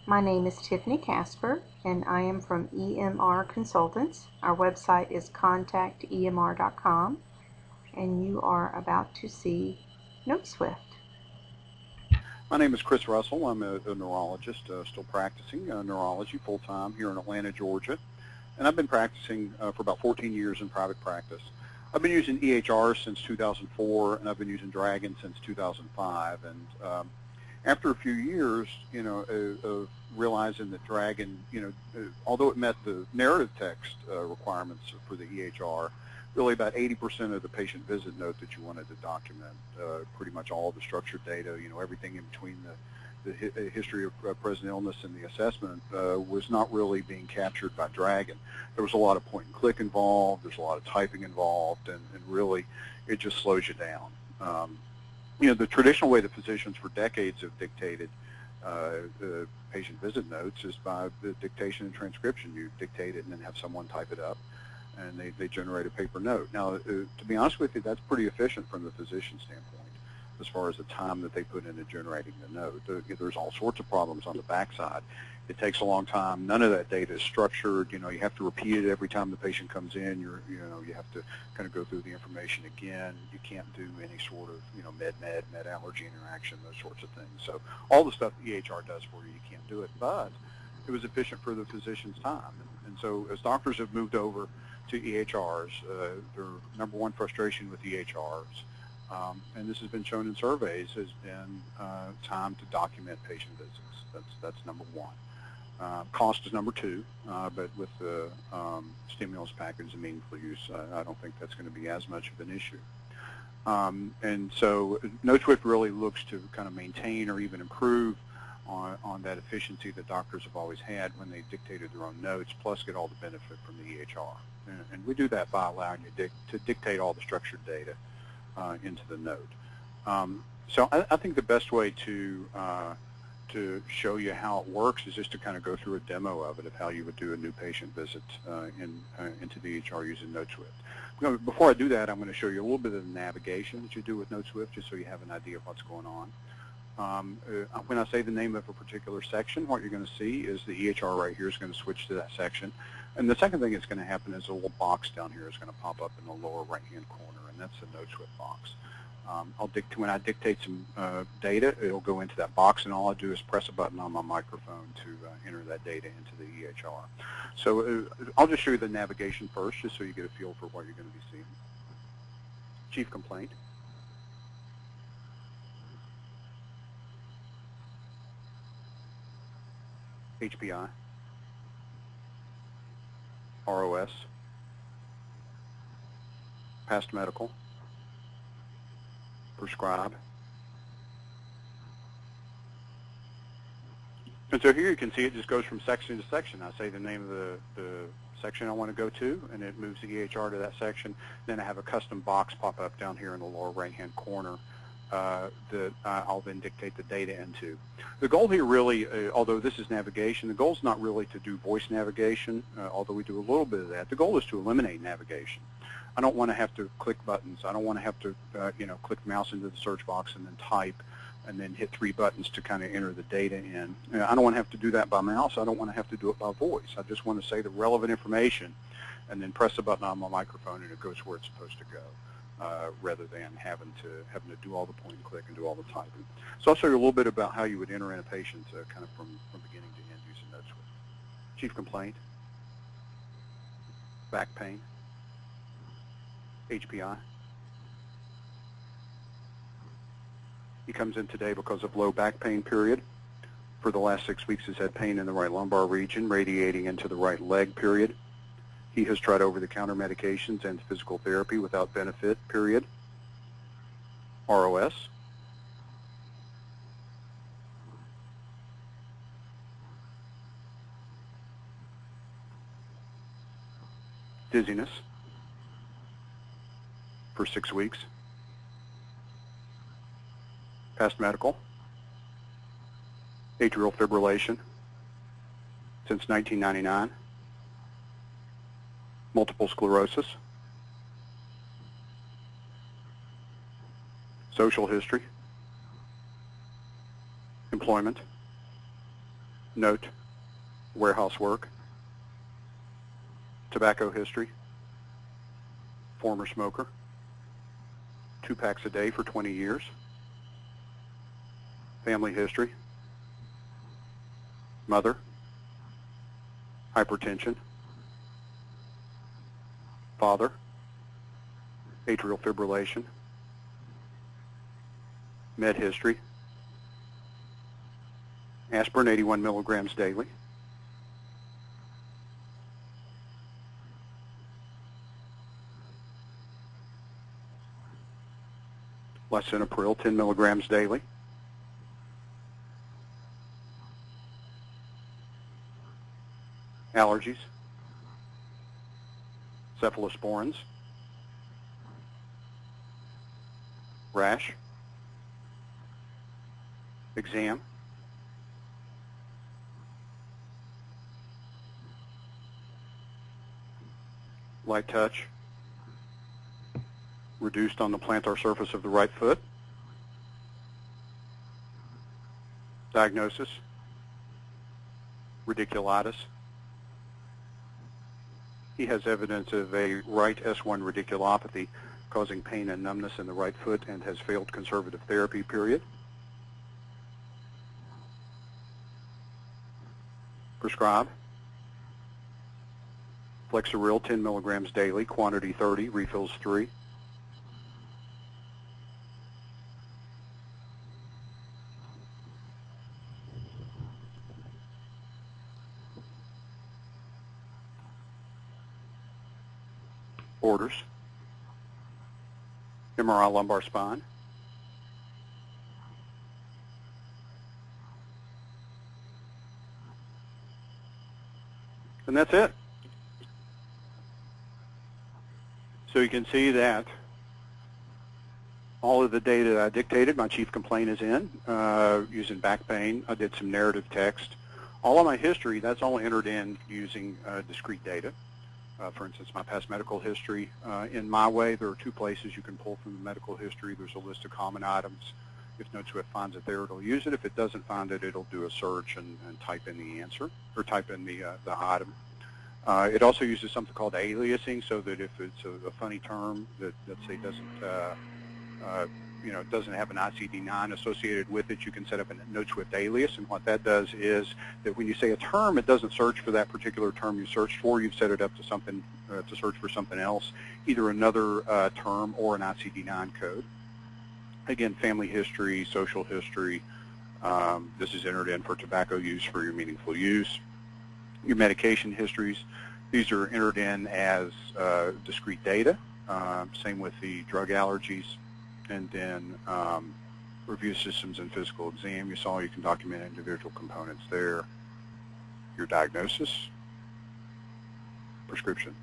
My name is Tiffany Casper, and I am from EMR Consultants. Our website is contactemr.com, and you are about to see NoteSwift. My name is Chris Russell. I'm a neurologist, still practicing neurology full-time here in Atlanta, Georgia. And I've been practicing for about 14 years in private practice. I've been using EHR since 2004, and I've been using Dragon since 2005. And after a few years, of realizing that Dragon, although it met the narrative text requirements for the EHR, really about 80% of the patient visit note that you wanted to document, pretty much all of the structured data, everything in between the history of present illness and the assessment was not really being captured by Dragon. There was a lot of point and click involved, there's a lot of typing involved, and really it just slows you down. The traditional way that physicians for decades have dictated the patient visit notes is by the dictation and transcription. You dictate it and then have someone type it up, and they generate a paper note. Now, to be honest with you, that's pretty efficient from the physician standpoint as far as the time that they put into generating the note. There's all sorts of problems on the backside. It takes a long time. None of that data is structured. You have to repeat it every time the patient comes in. You have to kind of go through the information again. You can't do any sort of med-allergy interaction, those sorts of things. So all the stuff the EHR does for you, you can't do it. But it was efficient for the physician's time. And so as doctors have moved over to EHRs, their number one frustration with EHRs, and this has been shown in surveys, has been time to document patient visits. That's number one. Cost is number two, but with the stimulus package and meaningful use, I don't think that's going to be as much of an issue. And so NoteSwift really looks to kind of maintain or even improve on that efficiency that doctors have always had when they dictated their own notes, plus get all the benefit from the EHR. And we do that by allowing you to dictate all the structured data into the note. So I think the best way to show you how it works is just to kind of go through a demo of it, of how you would do a new patient visit into the EHR using NoteSwift. Before I do that, I'm going to show you a little bit of the navigation that you do with NoteSwift, just so you have an idea of what's going on. When I say the name of a particular section, what you're going to see is the EHR right here is going to switch to that section. And the second thing that's going to happen is a little box down here is going to pop up in the lower right-hand corner, and that's the NoteSwift box. When I dictate some data, it'll go into that box, and all I do is press a button on my microphone to enter that data into the EHR. So I'll just show you the navigation first, just so you get a feel for what you're going to be seeing. Chief complaint. HPI. ROS. Past medical. Prescribe. And so here you can see it just goes from section to section. I say the name of the section I want to go to, and it moves the EHR to that section. Then I have a custom box pop up down here in the lower right-hand corner that I'll then dictate the data into. The goal here really, although this is navigation, the goal is not really to do voice navigation, although we do a little bit of that. The goal is to eliminate navigation. I don't want to have to click buttons. I don't want to have to, click the mouse into the search box and then type and then hit 3 buttons to kind of enter the data in. I don't want to have to do that by mouse. I don't want to have to do it by voice. I just want to say the relevant information and then press a button on my microphone and it goes where it's supposed to go, rather than having to do all the point and click and do all the typing. So I'll show you a little bit about how you would enter in a patient kind of from beginning to end using NoteSwift. Chief complaint, back pain, HPI. He comes in today because of low back pain period. For the last 6 weeks has had pain in the right lumbar region, radiating into the right leg period. He has tried over-the-counter medications and physical therapy without benefit period. ROS. Dizziness for 6 weeks. Past medical, atrial fibrillation since 1999, multiple sclerosis, social history, employment, note warehouse work, tobacco history, former smoker, 2 packs a day for 20 years, family history, mother, hypertension, father, atrial fibrillation, med history, aspirin 81 milligrams daily, lisinopril 10 milligrams daily, allergies, cephalosporins, rash, exam, light touch, reduced on the plantar surface of the right foot, diagnosis, radiculitis. He has evidence of a right S1 radiculopathy causing pain and numbness in the right foot and has failed conservative therapy, period. Prescribe Flexeril 10 milligrams daily, quantity 30, refills 3. Orders: MRI lumbar spine, and that's it. So you can see that all of the data I dictated, my chief complaint is in, using back pain. I did some narrative text. All of my history, that's all entered in using discrete data. For instance, my past medical history. In MyWay, there are 2 places you can pull from the medical history. There's a list of common items. If NoteSwift finds it there, it'll use it. If it doesn't find it, it'll do a search and type in the answer, or type in the item. It also uses something called aliasing, so that if it's a funny term that, let's say, doesn't have an ICD-9 associated with it, you can set up a NoteSwift alias, and what that does is that when you say a term, it doesn't search for that particular term you searched for. You've set it up to something to search for something else, either another term or an ICD-9 code. Again, family history, social history. This is entered in for tobacco use for your meaningful use. Your medication histories, these are entered in as discrete data. Same with the drug allergies. And then review systems and physical exam. You saw you can document individual components there. Your diagnosis, prescription,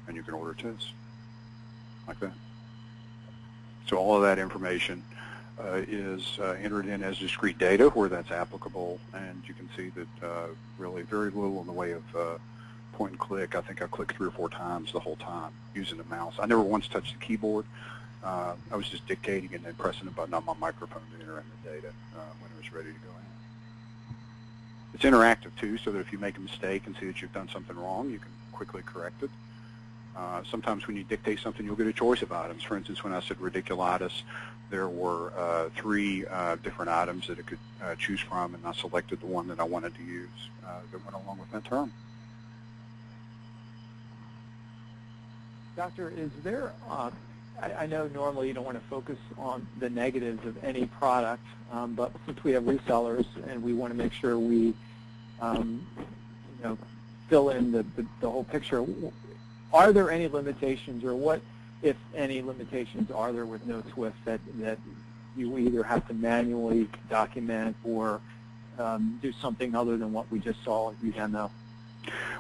and you can order tests like that. So all of that information is entered in as discrete data where that's applicable, and you can see that really very little in the way of point and click. I think I clicked 3 or 4 times the whole time using the mouse. I never once touched the keyboard. I was just dictating and then pressing a button on my microphone to enter in the data when it was ready to go in. It's interactive too, so that if you make a mistake and see that you've done something wrong, you can quickly correct it. Sometimes when you dictate something, you'll get a choice of items. For instance, when I said radiculitis, there were 3 different items that it could choose from, and I selected the one that I wanted to use that went along with that term. Doctor, is there, I know normally you don't want to focus on the negatives of any product, but since we have resellers and we want to make sure we fill in the whole picture, are there any limitations, or what, if any, limitations are there with NoteSwift that you either have to manually document or do something other than what we just saw you demo?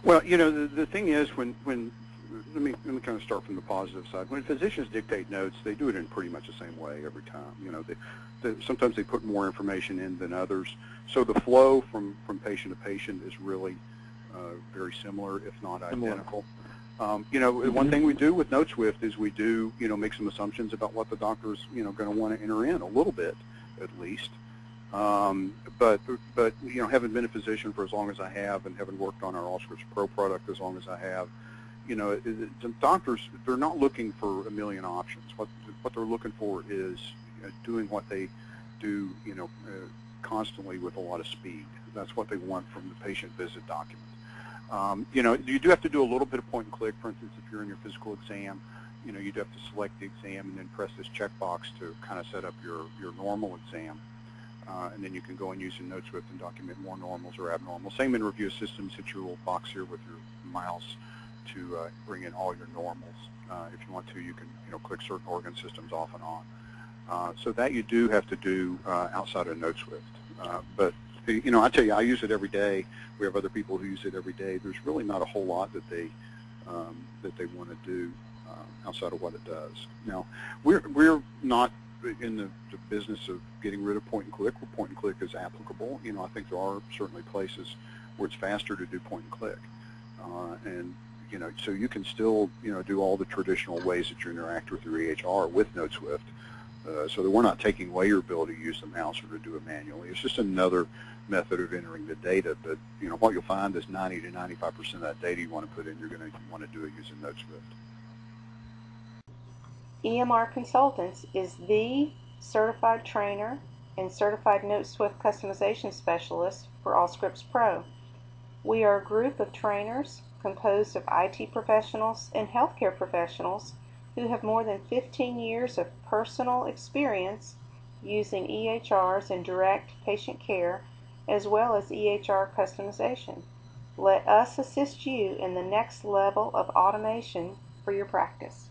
Well, the thing is, when let me kind of start from the positive side. When physicians dictate notes, they do it in pretty much the same way every time. Sometimes they put more information in than others. So the flow from patient to patient is really very similar, if not identical. One thing we do with NoteSwift is we do, make some assumptions about what the doctor's, going to want to enter in a little bit, at least. But you know, having been a physician for as long as I have, and having worked on our Allscripts Pro product as long as I have, you know, the doctors, they're not looking for a million options. What they're looking for is doing what they do, you know, constantly with a lot of speed. That's what they want from the patient visit document. You know, you do have to do a little bit of point and click. For instance, if you're in your physical exam, you know, you'd have to select the exam and then press this checkbox to kind of set up your normal exam. And then you can go and use in NoteSwift and document more normals or abnormals. Same in review systems, hit your little box here with your mouse to bring in all your normals. If you want to, you can, you know, click certain organ systems off and on. So that you do have to do outside of NoteSwift. But you know, I tell you, I use it every day. We have other people who use it every day. There's really not a whole lot that they want to do outside of what it does. Now, we're not in the business of getting rid of point and click, where point and click is applicable. You know, I think there are certainly places where it's faster to do point and click, and you know, so you can still, you know, do all the traditional ways that you interact with your EHR with NoteSwift. So that we're not taking away your ability to use the mouse or to do it manually. It's just another method of entering the data. But you know, what you'll find is 90 to 95% of that data you want to put in, you're going to want to do it using NoteSwift. EMR Consultants is the certified trainer and certified NoteSwift customization specialist for Allscripts Pro. We are a group of trainers composed of IT professionals and healthcare professionals who have more than 15 years of personal experience using EHRs in direct patient care as well as EHR customization. Let us assist you in the next level of automation for your practice.